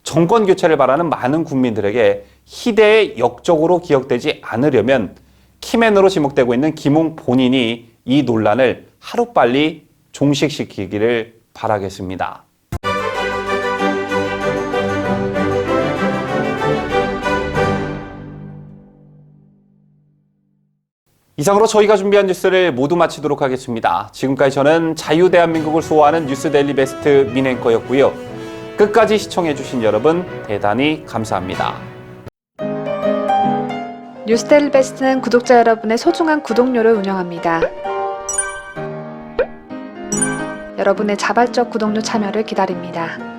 B: 정권 교체를 바라는 많은 국민들에게 희대의 역적으로 기억되지 않으려면 키맨으로 지목되고 있는 김웅 본인이 이 논란을 하루빨리 종식시키기를 바라겠습니다. 이상으로 저희가 준비한 뉴스를 모두 마치도록 하겠습니다. 지금까지 저는 자유대한민국을 수호하는 뉴스데일리 베스트 민앵커였고요. 끝까지 시청해주신 여러분 대단히 감사합니다.
A: 뉴스데일리 베스트는 구독자 여러분의 소중한 구독료를 운영합니다. 여러분의 자발적 구독료 참여를 기다립니다.